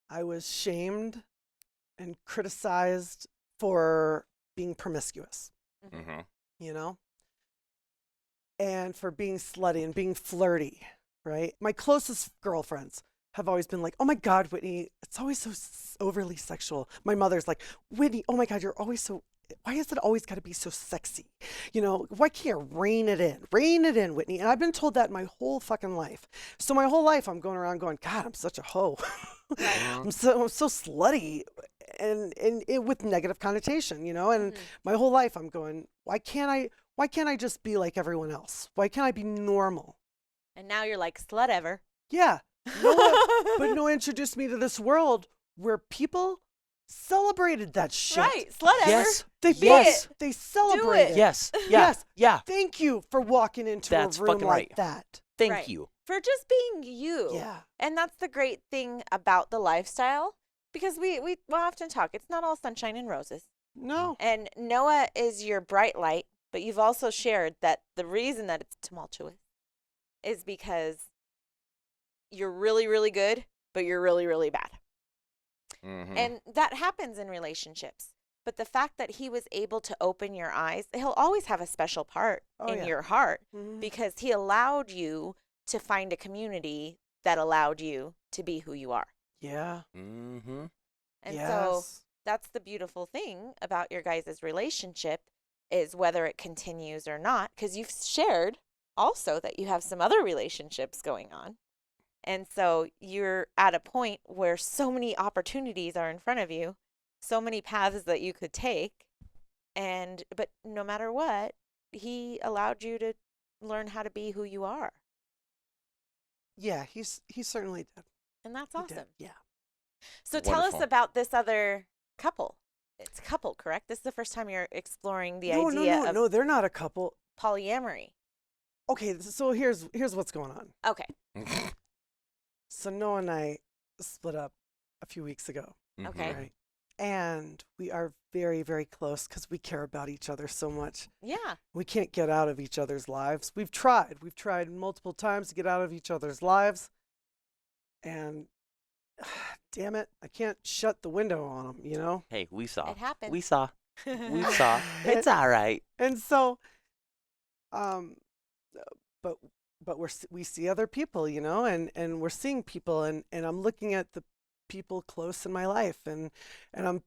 I was shamed and criticized for being promiscuous, and for being slutty and being flirty, right? My closest girlfriends have always been like, oh my God, Whitney, it's always so overly sexual. My mother's like, Whitney, oh my God, you're always so, why is it always got to be so sexy? Why can't you rein it in? Rein it in, Whitney. And I've been told that my whole fucking life. So my whole life I'm going around going, God, I'm such a hoe. I'm so slutty, and it with negative connotation, and my whole life I'm going, why can't I just be like everyone else? Why can't I be normal? And now you're like, slut ever. Yeah. But Noah introduced me to this world where people celebrated that shit. Right. Slut ever. Yes. They celebrated it. Yes. Yes. Yeah. Thank you for walking into That's a room fucking like right. that. Thank Right. you. For just being you. Yeah. And that's the great thing about the lifestyle, because we often talk, it's not all sunshine and roses. No. And Noah is your bright light, but you've also shared that the reason that it's tumultuous is because you're really, really good, but you're really, really bad. And that happens in relationships. But the fact that he was able to open your eyes, he'll always have a special part in your heart, because he allowed you to find a community that allowed you to be who you are. Yeah. And so that's the beautiful thing about your guys' relationship, is whether it continues or not, because you've shared also that you have some other relationships going on. And so you're at a point where so many opportunities are in front of you, so many paths that you could take. But no matter what, he allowed you to learn how to be who you are. Yeah, he certainly did. And that's He awesome. did. Yeah. So tell us Wonderful. about this other couple. It's a couple, correct? This is the first time you're exploring the idea of No, they're not a couple. polyamory. Okay, so here's what's going on. Okay. So Noah and I split up a few weeks ago. Okay. Right. And we are very, very close because we care about each other so much. Yeah. We can't get out of each other's lives. We've tried multiple times to get out of each other's lives. And damn it, I can't shut the window on them, you know? Hey, we saw. It happened. We saw. We saw. It's all right. And so, but we see other people, you know, and we're seeing people, and I'm looking at the people close in my life, and I'm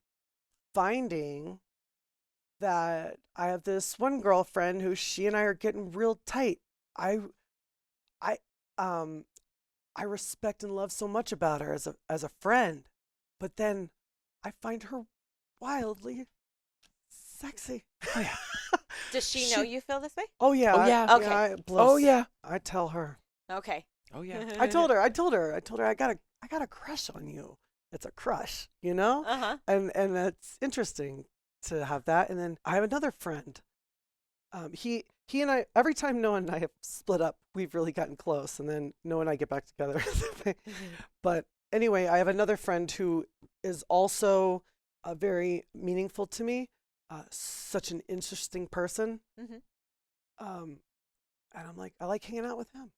finding that I have this one girlfriend who she and I are getting real tight. I respect and love so much about her as a friend, but then I find her wildly sexy. Oh yeah. Does she know you feel this way? Oh yeah. Oh, yeah. Okay. Oh yeah. I tell her. Okay. Oh yeah. I told her I got a crush on you. It's a crush, you know? Uh-huh. And that's interesting to have that. And then I have another friend. He and I, every time Noah and I have split up, we've really gotten close, and then Noah and I get back together. But anyway, I have another friend who is also very meaningful to me. Such an interesting person. Mm-hmm. And I'm like, I like hanging out with him.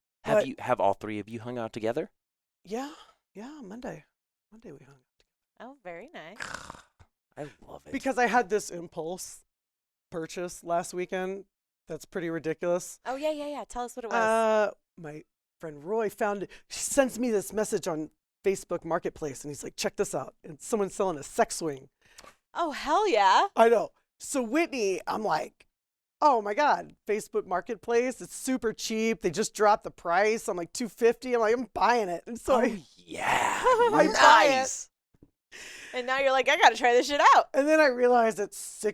Have all three of you hung out together? Yeah, Monday we hung out. Oh, very nice. I love it. Because I had this impulse purchase last weekend that's pretty ridiculous. Oh, yeah. Tell us what it was. My friend Roy found it. He sends me this message on Facebook Marketplace, and he's like, check this out. And someone's selling a sex swing. Oh, hell yeah. I know. So Whitney, I'm like, oh my God, Facebook Marketplace. It's super cheap. They just dropped the price. I'm like $250. I'm like, I'm buying it. And so yeah. I buy it. And now you're like, I got to try this shit out. And then I realized it's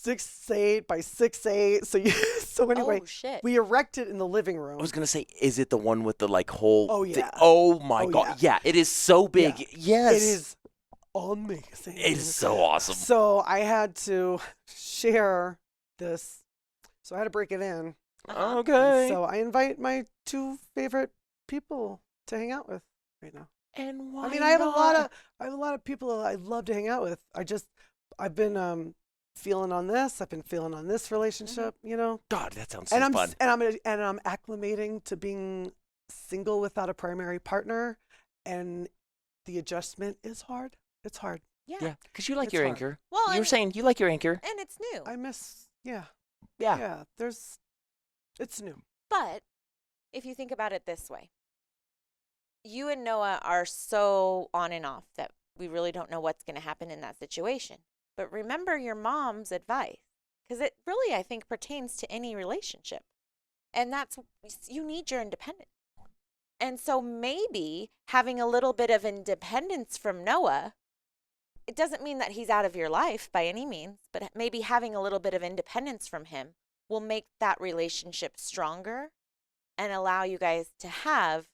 6'8" by 6'8". So anyway, Oh, shit. we erect it in the living room. I was gonna say, is it the one with the like whole? Oh, yeah. Oh my Oh, God. Yeah. It is so big. Yeah. Yes. It is amazing. It is so awesome. So I had to share this. So I had to break it in. Uh-huh. Okay. So I invite my two favorite people to hang out with right now. And why? I mean, I have a lot of people I love to hang out with. I've been feeling on this. I've been feeling on this relationship, you know. God, that sounds so And fun. I'm acclimating to being single without a primary partner, and the adjustment is hard. It's hard. Yeah, because you like It's your hard. anchor. Well, You were saying you like your anchor. And it's new. I miss, yeah. It's new. But if you think about it this way, you and Noah are so on and off that we really don't know what's going to happen in that situation. But remember your mom's advice, because it really, I think, pertains to any relationship. And that's, you need your independence. And so maybe having a little bit of independence from Noah, it doesn't mean that he's out of your life by any means, but maybe having a little bit of independence from him will make that relationship stronger and allow you guys to have,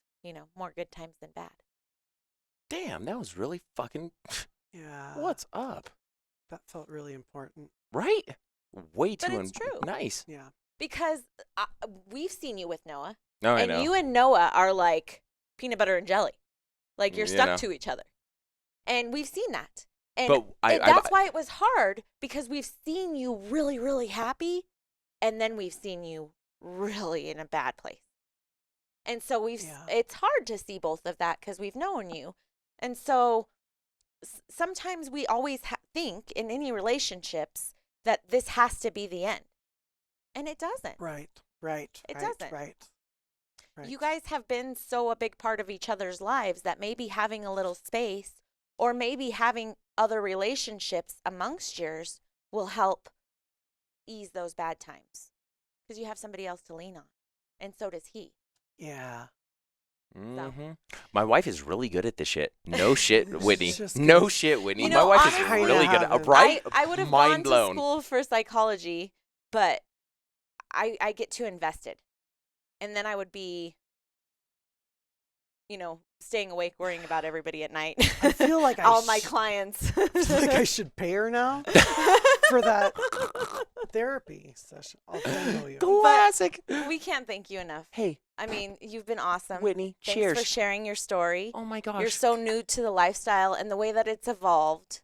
more good times than bad. Damn, that was really fucking. Yeah. What's up? That felt really important. Right? Way But too it's true. nice. Yeah. Because we've seen you with Noah, No, I and know. you and Noah are like peanut butter and jelly. Like you're You stuck know. to each other. And we've seen that. And But that's why it was hard, because we've seen you really, really happy, and then we've seen you really in a bad place. And so it's hard to see both of that because we've known you. And so sometimes we always think in any relationships that this has to be the end. And it doesn't. Right. It doesn't. Right. You guys have been so a big part of each other's lives that maybe having a little space, or maybe having other relationships amongst yours, will help ease those bad times. Because you have somebody else to lean on. And so does he. Yeah. Mm-hmm. My wife is really good at this shit. No shit, Whitney. Just No good. shit, Whitney. You My know, wife is honestly, really good at haven't. right? I would have Mind gone blown. to school for psychology, but I get too invested. And then I would be, staying awake worrying about everybody at night. I feel like all my clients. I feel like I should pay her now for that therapy session. I'll Venmo you. Classic. We can't thank you enough. Hey, I mean, you've been awesome. Whitney, Thanks cheers. for sharing your story. Oh my gosh. You're so new to the lifestyle and the way that it's evolved.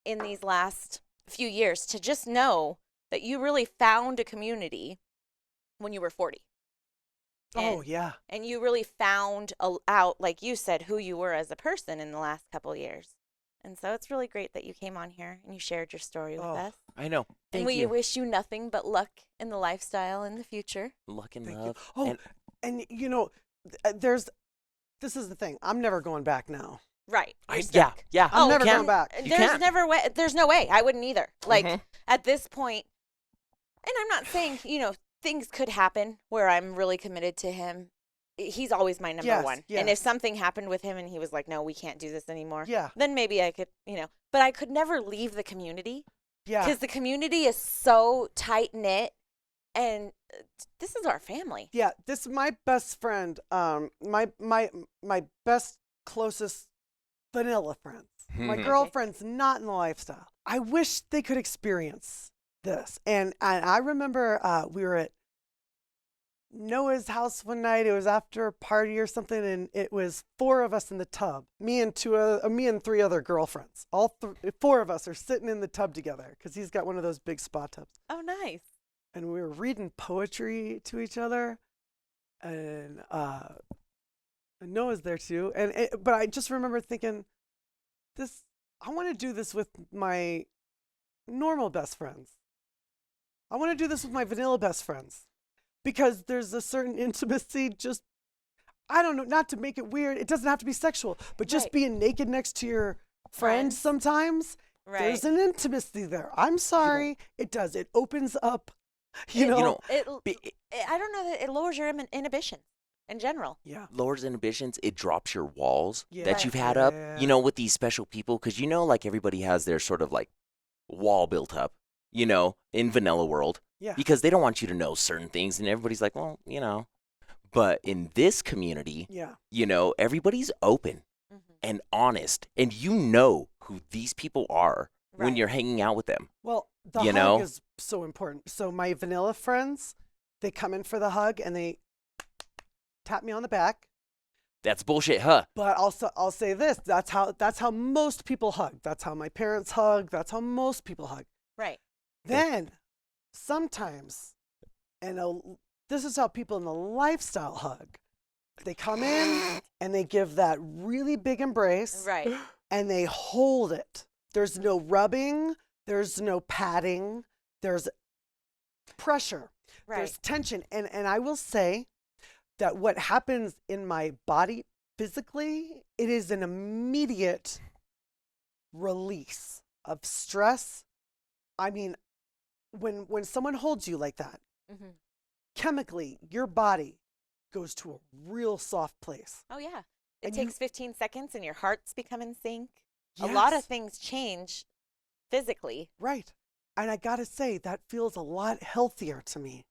in these last few years to just know that you really found a community when you were 40. Oh, yeah. And you really found out, like you said, who you were as a person in the last couple of years. And so it's really great that you came on here and you shared your story with us. I know. And Thank we you. wish you nothing but luck in the lifestyle in the future. Luck and Thank you. love. Oh, and you know, this is the thing. I'm never going back now. Right. You're Yeah, stuck. yeah. I'm Oh, never you going back. You There's can't. never way. There's no way. I wouldn't either. Like Mhm. at this point, and I'm not saying things could happen where I'm really committed to him. He's always my number Yes, one. yes. And if something happened with him and he was like, "No, we can't do this anymore," Yeah. then maybe I could, But I could never leave the community Yeah. because the community is so tight knit, and this is our family. Yeah, this is my best friend, my best closest vanilla friends. My Okay. girlfriend's not in the lifestyle. I wish they could experience this. And I remember we were at Noah's house one night. It was after a party or something, and it was 4 of us in the tub. Me and 3 other girlfriends. Four of us are sitting in the tub together because he's got one of those big spa tubs. Oh, nice. And we were reading poetry to each other, and Noah's there too. But I just remember thinking, I want to do this with my normal best friends. I want to do this with my vanilla best friends because there's a certain intimacy. Just, I don't know, not to make it weird. It doesn't have to be sexual, but just Right. being naked next to your friend Friends. sometimes. Right. There's an intimacy there. I'm sorry, it does. It opens up. You know. It I don't know that it lowers your inhibitions in general. Yeah. Lowers inhibitions. It drops your walls Yeah. that you've had up. Yeah. With these special people, because like everybody has their sort of like wall built up. In vanilla world, Yeah. because they don't want you to know certain things, and everybody's like, well, But in this community, Yeah. everybody's open Mm-hmm. and honest, and you know who these people are when Right. you're hanging out with them. Well, the You hug know? is so important. So my vanilla friends, they come in for the hug and they tap me on the back. That's bullshit, huh? But also, I'll say this: that's how most people hug. That's how my parents hug. That's how most people hug. Right. Then, sometimes, this is how people in the lifestyle hug. They come in and they give that really big embrace. Right. And they hold it. There's no rubbing. There's no patting. There's pressure. Right. There's tension. And I will say that what happens in my body physically, it is an immediate release of stress. I mean, when someone holds you like that, Mm-hmm. chemically, your body goes to a real soft place. Oh, yeah. It And takes 15 seconds and your heart's become in sync. A lot of Yes. things change physically. Right. And I got to say, that feels a lot healthier to me.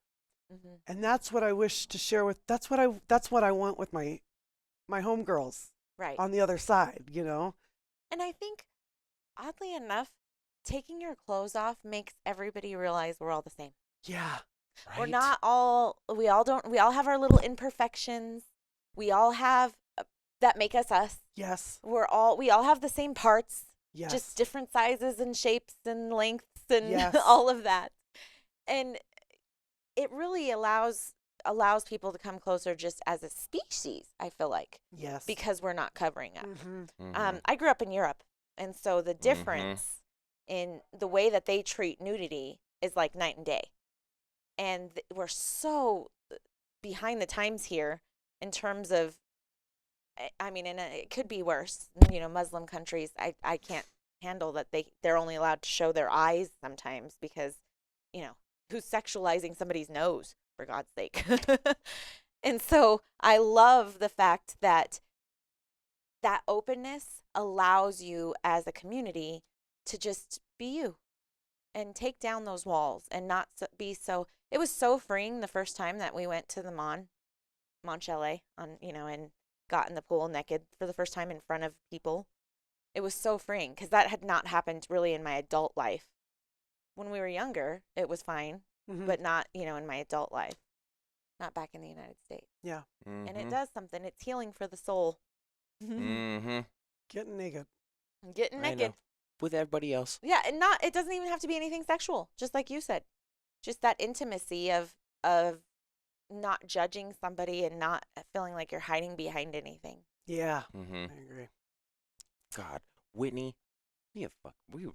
Mm-hmm. And that's what I wish to share with, that's what I want with my homegirls Right. on the other side, And I think, oddly enough, taking your clothes off makes everybody realize we're all the same. Yeah. Right? We're not all, we all have our little imperfections. We all have, that make us us. Yes. We all have the same parts, Yes. just different sizes and shapes and lengths and Yes. all of that. And it really allows people to come closer just as a species, I feel like, Yes. because we're not covering up. Mm-hmm. I grew up in Europe, and so the difference in the way that they treat nudity is like night and day. And we're so behind the times here in terms of, I mean, and it could be worse. Muslim countries, I can't handle that they're only allowed to show their eyes sometimes because, who's sexualizing somebody's nose, for God's sake? And so I love the fact that openness allows you as a community to just be you and take down those walls and not be so. It was so freeing the first time that we went to the Mon Chalet and got in the pool naked for the first time in front of people. It was so freeing because that had not happened really in my adult life. When we were younger, it was fine, Mm-hmm. but not, in my adult life, not back in the United States. Yeah. And it does something. It's healing for the soul. Mm-hmm. Getting naked. Getting I naked. with everybody else. Yeah, and it doesn't even have to be anything sexual, just like you said. Just that intimacy of not judging somebody and not feeling like you're hiding behind anything. Yeah, Mm-hmm. I agree. God, Whitney, we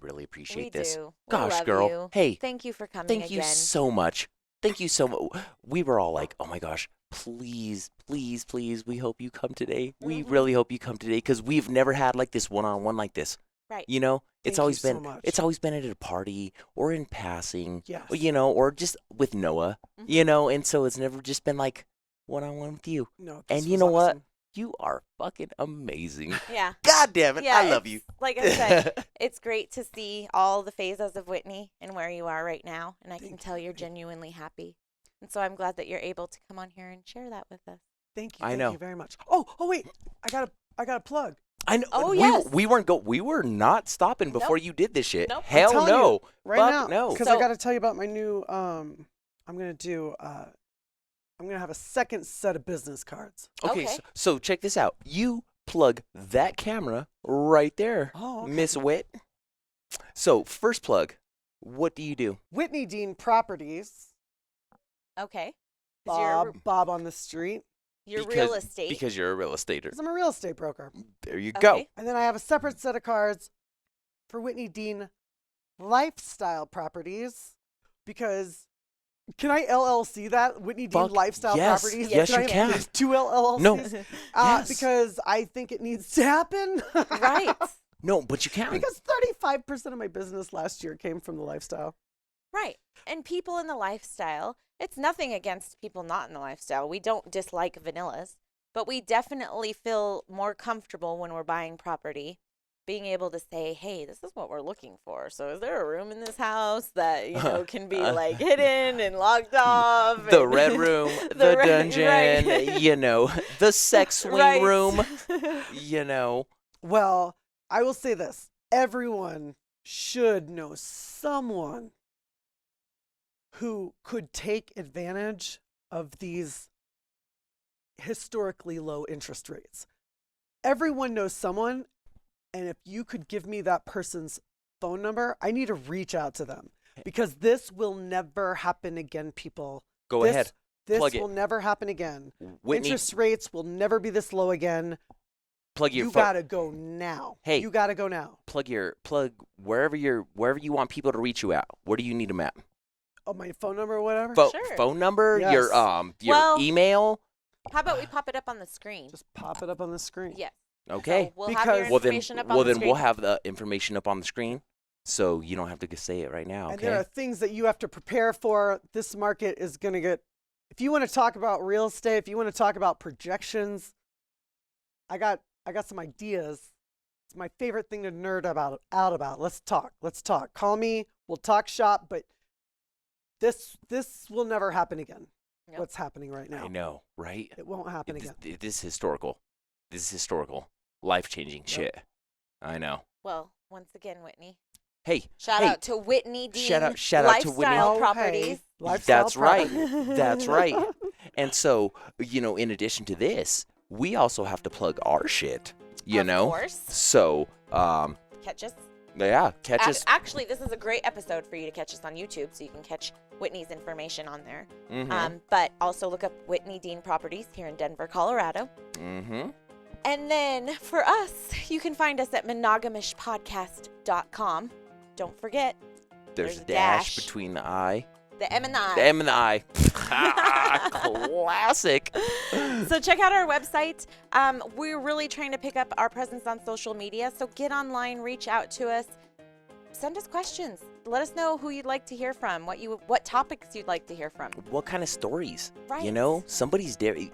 really appreciate We this. do. We Gosh, love girl. you. Hey, Thank you for coming thank again. you so much. Thank you so much. We were all like, oh my gosh, please, please, please, we hope you come today. We Mhm. really hope you come today because we've never had like this one-on-one like this. Right. You know, it's Thank you always so been much. it's always been at a party or in passing, Yes. or, you know, or just with Noah, Mhm. you know, and so it's never just been like one-on-one with you. No, And this you was know what? awesome. You are fucking amazing. Yeah. God damn it, Yeah, I love you. Like I said, it's great to see all the phases of Whitney and where you are right now, and I can Thank tell you. you're genuinely happy. And so I'm glad that you're able to come on here and share that with us. Thank you. I Thank know. you very much. Oh, wait. I got a plug. I know. Oh, we, yes. we were not stopping before you did this shit. Nope. Hell I'm telling no. you, right Fuck now, no. because So- I got to tell you about my new. I'm gonna have a second set of business cards. Okay, Okay. so check this out. You plug that camera right there, Oh, okay. Miss Whit. So first plug, what do you do? Whitney Dean Properties. Okay. 'Cause Bob on the street. you're real estate. Because you're a real estater. Because I'm a real estate broker. There you go. Okay. And then I have a separate set of cards for Whitney Dean Lifestyle Properties. Because can I LLC that? Whitney Dean Fuck Lifestyle yes. Properties? Yes, I you have can. 2 LLCs? No. Yes. Because I think it needs to happen. Right. No, but you can. Because 35% of my business last year came from the lifestyle. Right. And people in the lifestyle, it's nothing against people not in the lifestyle. We don't dislike vanillas, but we definitely feel more comfortable when we're buying property, being able to say, hey, this is what we're looking for. So is there a room in this house that, you know, can be like hidden and locked off? The and- red room, the red- dungeon, right. you know, the sex swing Right. room, you know. Well, I will say this. Everyone should know someone who could take advantage of these historically low interest rates. Everyone knows someone, and if you could give me that person's phone number, I need to reach out to them because this will never happen again, people. Go ahead. This Plug it. will never happen again. Whitney, Interest rates will never be this low again. plug your You phone. gotta go now. Hey. You gotta go now. Plug wherever you want people to reach you at. Where do you need them at? Oh, my phone number or whatever? Sure. Phone number, Yes. your Well- email. How about we pop it up on the screen? Just pop it up on the screen. Yes. Okay. So we'll have your Because- information up on the screen. we'll have the information up on the screen, so you don't have to say it right now. And Okay. there are things that you have to prepare for. This market is going to get, if you want to talk about real estate, if you want to talk about projections, I got some ideas. It's my favorite thing to nerd out about. Let's talk. Call me. We'll talk shop, but this will never happen again. Nope. What's happening right now? I know, right? It won't happen This, again. this is historical. This is historical. Life-changing shit. I know. Well, once again, Whitney. Hey. Shout hey, out to Whitney Dean. Shout out to Whitney. Lifestyle Oh, Properties. hey, lifestyle That's right. property. That's right. And so, in addition to this, we also have to plug our shit, Of know? course. So, Catch us. yeah, catch us. Actually, this is a great episode for you to catch us on YouTube, so you can catch Whitney's information on there. Mhm. But also look up Whitney Dean Properties here in Denver, Colorado. Mhm. And then for us, you can find us at Monogam-ishpodcast.com. Don't forget There's there's a a dash dash. between the I. the M and I. The M and the I. Classic. So check out our website. We're really trying to pick up our presence on social media. So get online, reach out to us, send us questions. Let us know who you'd like to hear from, what topics you'd like to hear from. What kind of stories? Right.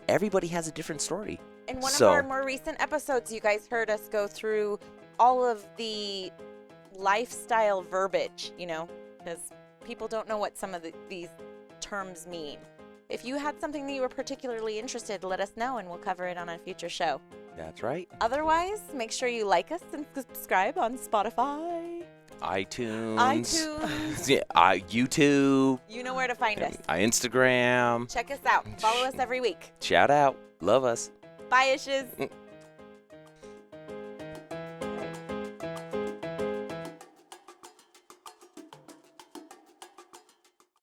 Everybody has a different story. In one So- of our more recent episodes, you guys heard us go through all of the lifestyle verbiage, because people don't know what some of these terms mean. If you had something that you were particularly interested, let us know and we'll cover it on a future show. That's right. Otherwise, make sure you like us and subscribe on Spotify, iTunes. iTunes. YouTube. You know where to find us. Instagram. Check us out. Follow us every week. Shout out. Love us. Bye, Ishes.